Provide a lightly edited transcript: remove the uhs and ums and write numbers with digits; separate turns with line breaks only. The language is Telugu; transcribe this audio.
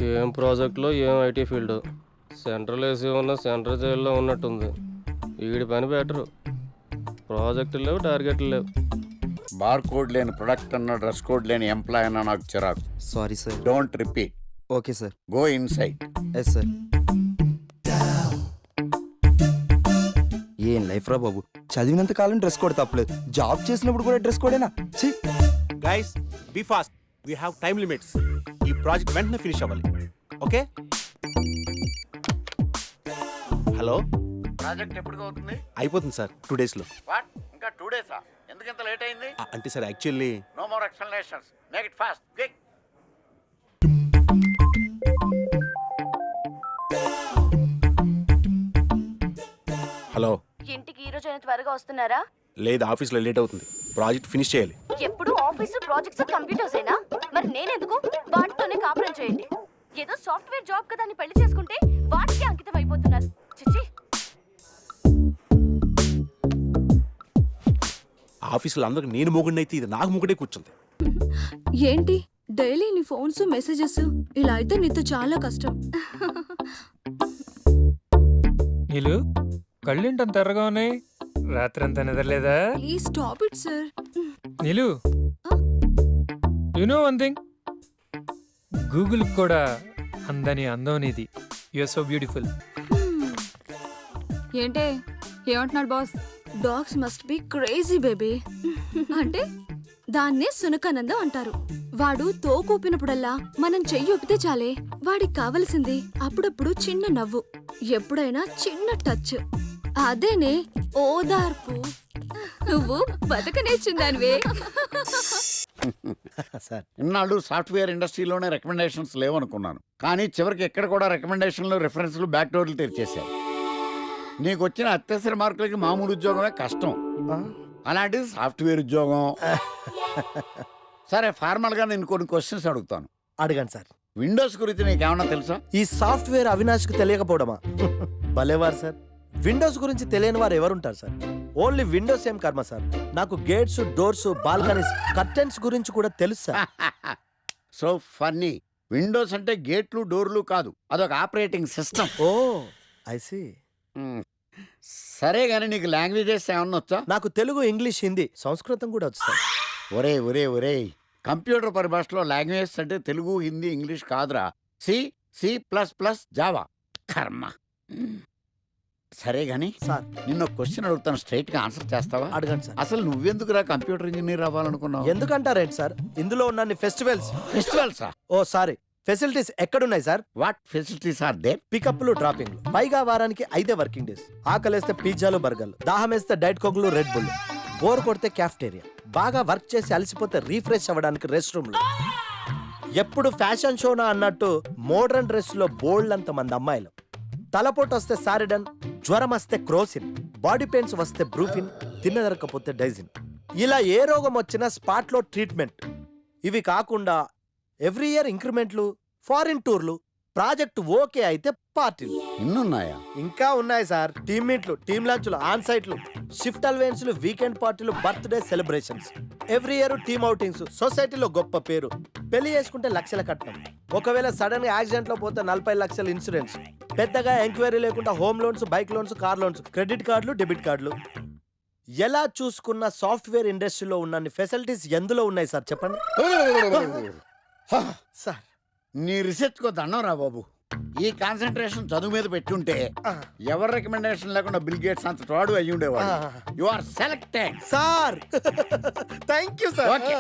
ఏం ప్రాజెక్టులో ఏం ఐటీ ఫీల్డ్. సెంట్రల్ ఏసీ ఉన్న సెంట్రల్ జైల్లో ఉన్నట్టుంది. వీడి పని బెటరు. ప్రాజెక్టులు లేవు, టార్గెట్లు లేవు.
బార్ కోడ్ లేని ప్రొడక్ట్ అన్న, డ్రెస్ కోడ్ లేని ఎంప్లాయ్ అన్న నాకు చిరాకు.
Sorry sir.
Don't repeat.
Okay sir.
Go inside.
Yes sir. ఏం లైఫ్ రా బాబు, చదివినంత కాలం డ్రెస్ కోడ్ తప్పలేదు, జాబ్ చేసినప్పుడు కూడా డ్రెస్ కోడేనా?
Guys be fast, we have time limits. ఈ ప్రాజెక్ట్ వెంటనే ఫినిష్ అవ్వాలి. ఓకే. హలో,
ప్రాజెక్ట్ ఎప్పుడు అవుతుంది?
అయిపోతుంది సార్ 2 days లో.
వాట్, ఇంకా 2 days? ఎందుకంత లేట్ అయింది?
అంటే sir actually
no more explanations, make it fast, quick.
Hello.
ఇంటికి ఈ రోజైనా త్వరగా వస్తున్నారా?
లేదు, ఆఫీస్లో లేట్ అవుతుంది. ప్రాజెక్ట్ ఫినిష్ చేయాలి.
ఎప్పుడు ఆఫీసు ప్రాజెక్ట్స్ కంప్యూటర్స్ అయినా మరి నేనెందుకు? వాటితోనే కాపురం చేయండి. ఏదో సాఫ్ట్వేర్ జాబ్ కదా అని పెళ్లి చేసుకుంటే వాటికి అంకితం అయిపోతున్నారు. చిచ్చి.
ఆఫీసులో అందరికి నేను మొగుడిని అయితే ఇది నాకు మొగుడే కూర్చుంది.
ఏంటి డైలీ నీ ఫోన్స్ మెసేజెస్ ఇలా అయితే నీతో చాలా కష్టం.
నీళ్ళు కళ్ళేంటంత ఎర్రగా ఉన్నాయి? రాత్రంతా నిద్రలేదా?
Please stop it sir.
Neelu, you know one thing, Google కూడా అందని అందం నీది. You are so beautiful.
ఏంటే ఏమంటున్నాడు boss? Dogs must be crazy baby. అంటే దాన్నే సునకానందం అంటారు. వాడు తోకూపినప్పుడల్లా మనం చెయ్యి ఊపితే చాలే. వాడికి కావలసింది అప్పుడప్పుడు చిన్న నవ్వు, ఎప్పుడైనా చిన్న టచ్. అదేనే ఓదార్పు. నువ్వు బతకనేచ్చిందానివే.
సార్, ఇన్నాళ్ళు సాఫ్ట్వేర్ ఇండస్ట్రీలోనే రికమెండేషన్స్ లేవనుకున్నాను, కానీ చివరికి ఎక్కడ కూడా రికమెండేషన్లు, రెఫరెన్స్లు, బ్యాక్ డోర్లు తెరిచేశారు. నీకు వచ్చిన అత్యవసర మార్కులకి మామూలు ఉద్యోగమే కష్టం, అలాంటిది సాఫ్ట్వేర్ ఉద్యోగం. సరే, ఫార్మల్ గా నేను కొన్ని క్వశ్చన్స్ అడుగుతాను.
అడగండి సార్.
విండోస్ గురించి నీకేమన్నా తెలుసా?
ఈ సాఫ్ట్వేర్ అవినాష్కి తెలియకపోవడమా? భలేవారు సార్. విండోస్ గురించి తెలియని వారు ఎవరుంటారు సార్? ఓన్లీ విండోస్ ఏం కర్మ సార్, నాకు గేట్స్, డోర్స్, బాల్కనీస్, కర్టెన్స్ గురించి కూడా తెలుసు సార్.
So funny. విండోస్ అంటే గేట్లు, డోర్లు కాదు, అదొక operating system.
Oh I see.
సరే గానీ నీకు లాంగ్వేజెస్ ఏమన్నా వచ్చా?
నాకు తెలుగు, ఇంగ్లీష్, హిందీ, సంస్కృతం కూడా వచ్చు సార్.
ఒరే ఒరే ఒరే, కంప్యూటర్ పరిభాషలో లాంగ్వేజెస్ అంటే తెలుగు, హిందీ, ఇంగ్లీష్ కాదురా. C, C plus plus, Java. కర్మ. సరే గాని
సార్,
నిన్న క్వశ్చన్ అడుగుతాను, స్ట్రైట్ గా ఆన్సర్ చేస్తావా?
అడగండి సార్.
అసలు నువ్వెందుకురా కంప్యూటర్ ఇంజనీర్ అవ్వాలనుకున్నావు?
ఎందుకంటారేంటి సార్, ఇందులో ఉన్న ఫెస్టివల్స్.
ఫెస్టివల్సా?
ఓ సారీ, ఫెసిలిటీస్ ఎక్కడున్నాయి sir?
What facilities are there?
పికప్లు, డ్రాపింగ్లు, పైగా వారానికి 5 వర్కింగ్ డేస్. ఆకలేస్తే పిజ్జాలు, బర్గర్లు, దాహం వేస్తే డైట్ కోక్లు, రెడ్ బుల్, బోర్ కొడితే క్యాఫ్టేరియా, బాగా వర్క్ చేసి అలసిపోతే రీఫ్రెష్ అవ్వడానికి రెస్ట్ రూమ్లు. ఎప్పుడు ఫ్యాషన్ షోనా అన్నట్టు మోడర్న్ డ్రెస్ లో బోల్డ్ అంత మంది అమ్మాయిలు. తలపోటు వస్తే సారిడన్, జ్వరం వస్తే క్రోసిన్, బాడీ పెయిన్స్ వస్తే బ్రూఫిన్, తిన్నదరకపోతే డైజిన్. ఇలా ఏ రోగం వచ్చినా స్పాట్ లో ట్రీట్మెంట్. ఇవి కాకుండా ఎవ్రీ ఇయర్ ఇంక్రిమెంట్లు, ఫారిన్ టూర్లు, ప్రాజెక్ట్ ఓకే అయితే పార్టీలు.
ఇన్నున్నాయా?
ఇంకా ఉన్నాయి సార్. టీమ్ మీట్లు, టీమ్ లంచ్లు, ఆన్ సైట్లు, షిఫ్ట్ అలవెన్స్లు, వీకెండ్ పార్టీలు, birthday celebrations, every year team outings, సొసైటీలో గొప్ప పేరు. పెళ్లి చేసుకుంటే లక్షల కట్నం, ఒకవేళ సడన్ గా యాక్సిడెంట్ లో పోతే 40 లక్షల ఇన్సూరెన్స్, పెద్దగా ఎంక్వైరీ లేకుండా home loans, bike loans, car loans, credit కార్డులు, డెబిట్ కార్డులు. ఎలా చూసుకున్న సాఫ్ట్వేర్ ఇండస్ట్రీలో ఉన్న ఫెసిలిటీస్ ఎందులో ఉన్నాయి సార్ చెప్పండి సార్.
నీ రీసెర్చ్ కో దండం రా బాబు. ఈ కాన్సన్ట్రేషన్ చదువు మీద పెట్టుంటే ఎవరి రికమెండేషన్ లేకుండా బిల్ గేట్స్ అంత తోడు అయ్యి ఉండేవాడు. You are selected
sir. Thank you sir.
Okay.